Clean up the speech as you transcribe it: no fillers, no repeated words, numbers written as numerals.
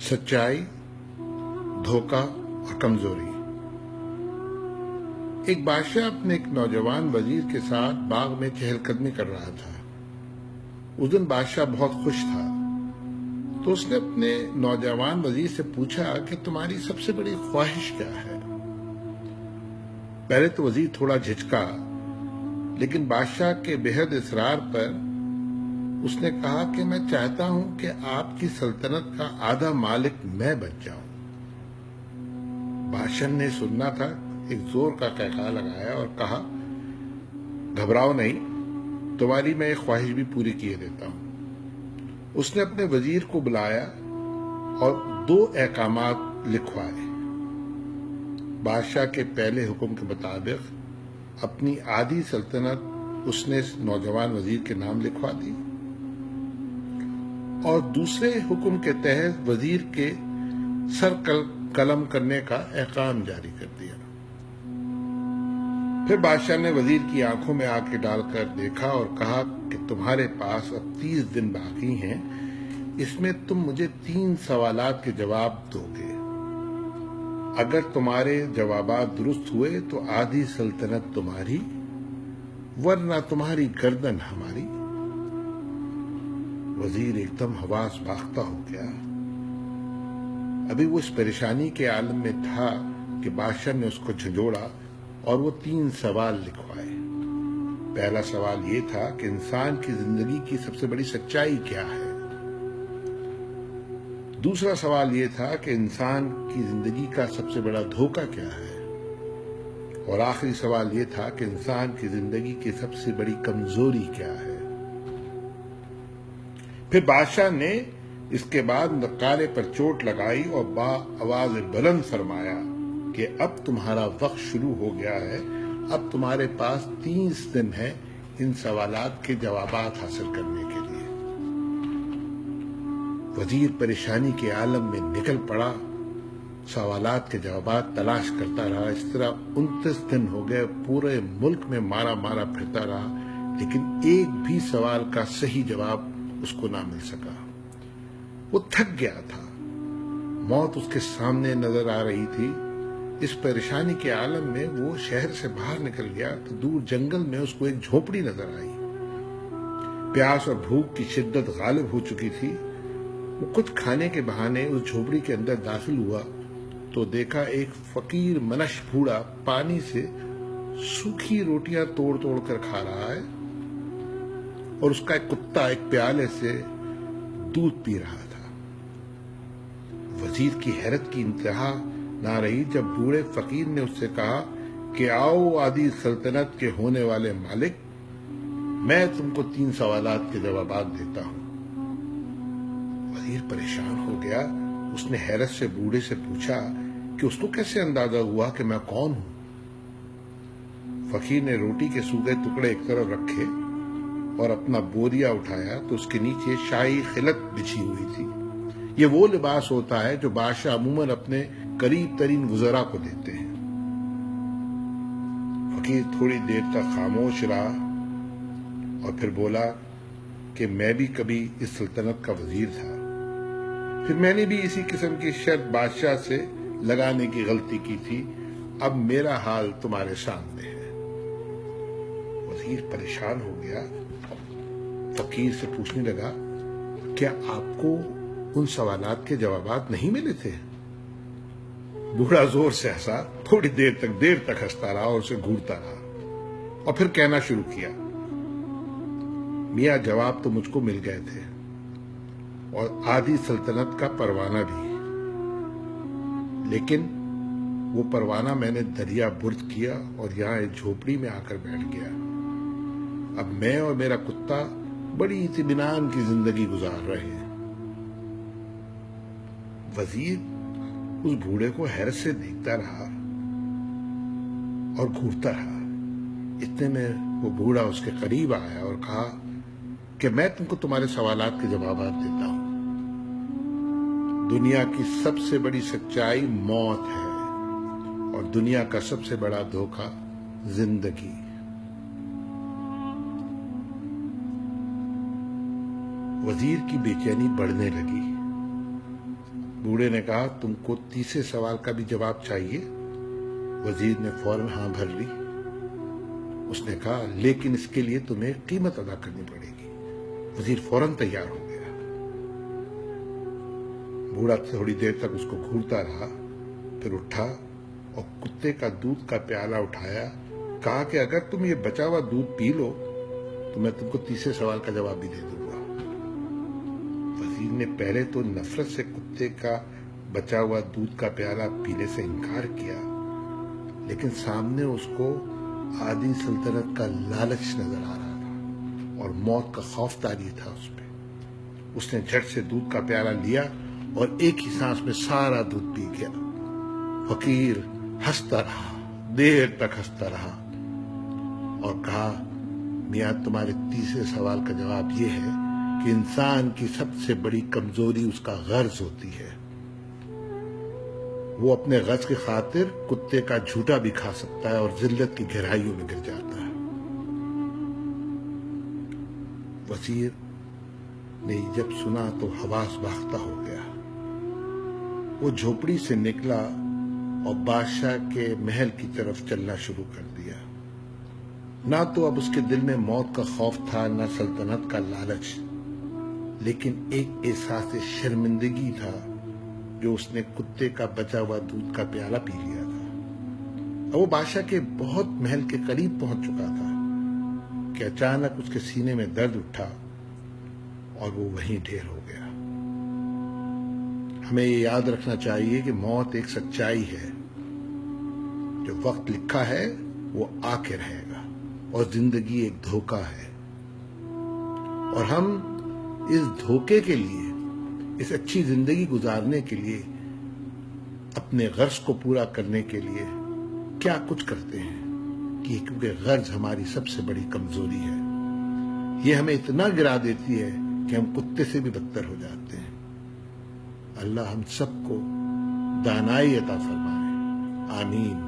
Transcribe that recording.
سچائی، دھوکہ اور کمزوری۔ ایک بادشاہ اپنے ایک نوجوان وزیر کے ساتھ باغ میں چہل قدمی کر رہا تھا۔ اس دن بادشاہ بہت خوش تھا، تو اس نے اپنے نوجوان وزیر سے پوچھا کہ تمہاری سب سے بڑی خواہش کیا ہے؟ پہلے تو وزیر تھوڑا جھجکا، لیکن بادشاہ کے بےحد اصرار پر اس نے کہا کہ میں چاہتا ہوں کہ آپ کی سلطنت کا آدھا مالک میں بن جاؤں۔ بادشاہ نے سننا تھا، ایک زور کا قہقہ لگایا اور کہا، گھبراؤ نہیں، تمہاری میں ایک خواہش بھی پوری کیے دیتا ہوں۔ اس نے اپنے وزیر کو بلایا اور 2 احکامات لکھوائے۔ بادشاہ کے پہلے حکم کے مطابق اپنی آدھی سلطنت اس نے نوجوان وزیر کے نام لکھوا دی، اور دوسرے حکم کے تحت وزیر کے سر قلم کرنے کا احکام جاری کر دیا۔ پھر بادشاہ نے وزیر کی آنکھوں میں آنکھیں ڈال کر دیکھا اور کہا کہ تمہارے پاس اب 30 دن باقی ہیں، اس میں تم مجھے 3 سوالات کے جواب دو گے۔ اگر تمہارے جوابات درست ہوئے تو آدھی سلطنت تمہاری، ورنہ تمہاری گردن ہماری۔ وزیر ایک دم حواس باختہ ہو گیا۔ ابھی وہ اس پریشانی کے عالم میں تھا کہ بادشاہ نے اس کو جھنجھوڑا اور وہ 3 سوال لکھوائے۔ پہلا سوال یہ تھا کہ انسان کی زندگی کی سب سے بڑی سچائی کیا ہے؟ دوسرا سوال یہ تھا کہ انسان کی زندگی کا سب سے بڑا دھوکہ کیا ہے؟ اور آخری سوال یہ تھا کہ انسان کی زندگی کی سب سے بڑی کمزوری کیا ہے؟ پھر بادشاہ نے اس کے بعد نقارے پر چوٹ لگائی اور آواز بلند فرمایا کہ اب تمہارا وقت شروع ہو گیا ہے، اب تمہارے پاس 30 دن ہے ان سوالات کے جوابات حاصل کرنے کے لیے۔ وزیر پریشانی کے عالم میں نکل پڑا، سوالات کے جوابات تلاش کرتا رہا۔ اس طرح 29 دن ہو گئے، پورے ملک میں مارا پھرتا رہا، لیکن ایک بھی سوال کا صحیح جواب اس کو نہ مل سکا۔ وہ تھک گیا تھا، موت اس کے سامنے نظر آ رہی تھی۔ اس پریشانی کے عالم میں وہ شہر سے باہر نکل گیا تو دور جنگل میں اس کو ایک جھونپڑی نظر آئی۔ پیاس اور بھوک کی شدت غالب ہو چکی تھی۔ وہ کچھ کھانے کے بہانے اس جھونپڑی کے اندر داخل ہوا تو دیکھا ایک فقیر منش بوڑھا پانی سے سوکھی روٹیاں توڑ کر کھا رہا ہے، اور اس کا ایک کتا ایک پیالے سے دودھ پی رہا تھا۔ وزیر کی حیرت کی انتہا نہ رہی جب بوڑھے فقیر نے اس سے کہا کہ آؤ آدھی سلطنت کے ہونے والے مالک، میں تم کو 3 سوالات کے جوابات دیتا ہوں۔ وزیر پریشان ہو گیا۔ اس نے حیرت سے بوڑھے سے پوچھا کہ اس کو کیسے اندازہ ہوا کہ میں کون ہوں؟ فقیر نے روٹی کے سوکھے ٹکڑے ایک طرف رکھے اور اپنا بوریا اٹھایا تو اس کے نیچے شاہی خلعت بچھی ہوئی تھی۔ یہ وہ لباس ہوتا ہے جو بادشاہ عموماً اپنے قریب ترین وزراء کو دیتے ہیں۔ فقیر تھوڑی دیر تک خاموش رہا اور پھر بولا کہ میں بھی کبھی اس سلطنت کا وزیر تھا، پھر میں نے بھی اسی قسم کی شرط بادشاہ سے لگانے کی غلطی کی تھی، اب میرا حال تمہارے سامنے ہے۔ وزیر پریشان ہو گیا، فقیر سے پوچھنے لگا، کیا آپ کو ان سوالات کے جوابات نہیں ملے تھے؟ بوڑھا زور سے ہنسا، تھوڑی دیر تک ہنستا رہا اور اسے گھورتا رہا، اور پھر کہنا شروع کیا، میاں جواب تو مجھ کو مل گئے تھے، اور آدھی سلطنت کا پروانہ بھی، لیکن وہ پروانہ میں نے دریا برد کیا اور یہاں ایک جھوپڑی میں آ کر بیٹھ گیا۔ اب میں اور میرا کتا بڑی اطمینان کی زندگی گزار رہے ہیں۔ وزیر اس بوڑھے کو حیرت سے دیکھتا رہا اور گھورتا رہا۔ اتنے میں وہ بوڑھا اس کے قریب آیا اور کہا کہ میں تم کو تمہارے سوالات کے جوابات دیتا ہوں۔ دنیا کی سب سے بڑی سچائی موت ہے، اور دنیا کا سب سے بڑا دھوکہ زندگی۔ وزیر کی بے چینی بڑھنے لگی۔ بوڑھے نے کہا تم کو تیسرے سوال کا بھی جواب چاہیے؟ وزیر نے فوراً ہاں بھر لی۔ اس نے کہا لیکن اس کے لیے تمہیں قیمت ادا کرنی پڑے گی۔ وزیر فوراً تیار ہو گیا۔ بوڑھا تھوڑی دیر تک اس کو گھورتا رہا، پھر اٹھا اور کتے کا دودھ کا پیالہ اٹھایا، کہا کہ اگر تم یہ بچا ہوا دودھ پی لو تو میں تم کو تیسرے سوال کا جواب بھی دے دوں گا۔ وزیر نے پہلے تو نفرت سے کتے کا بچا ہوا دودھ کا پیالہ پینے سے انکار کیا، لیکن سامنے اس کو آدھی سلطنت کا لالچ نظر آ رہا تھا اور موت کا خوف طاری تھا اس پہ۔ اس نے جھٹ سے دودھ کا پیالہ لیا اور ایک ہی سانس میں سارا دودھ پی گیا۔ فقیر ہنستا رہا، دیر تک ہنستا رہا اور کہا میاں تمہارے تیسرے سوال کا جواب یہ ہے کہ انسان کی سب سے بڑی کمزوری اس کا غرض ہوتی ہے۔ وہ اپنے غرض کی خاطر کتے کا جھوٹا بھی کھا سکتا ہے اور ذلت کی گہرائیوں میں گر جاتا ہے۔ وزیر نے جب سنا تو حواس باختہ ہو گیا۔ وہ جھوپڑی سے نکلا اور بادشاہ کے محل کی طرف چلنا شروع کر دیا۔ نہ تو اب اس کے دل میں موت کا خوف تھا، نہ سلطنت کا لالچ، لیکن ایک احساس شرمندگی تھا جو اس نے کتے کا بچا ہوا دودھ کا پیالہ پی لیا تھا۔ اب وہ بادشاہ کے بہت محل کے قریب پہنچ چکا تھا کہ اچانک اس کے سینے میں درد اٹھا اور وہ وہیں ڈھیر ہو گیا۔ ہمیں یہ یاد رکھنا چاہیے کہ موت ایک سچائی ہے۔ جو وقت لکھا ہے وہ آ کے رہے گا، اور زندگی ایک دھوکہ ہے، اور ہم اس دھوکے کے لیے، اس اچھی زندگی گزارنے کے لیے، اپنے غرض کو پورا کرنے کے لیے کیا کچھ کرتے ہیں کہ کیونکہ غرض ہماری سب سے بڑی کمزوری ہے۔ یہ ہمیں اتنا گرا دیتی ہے کہ ہم کتے سے بھی بدتر ہو جاتے ہیں۔ اللہ ہم سب کو دانائی عطا فرمائے، آمین۔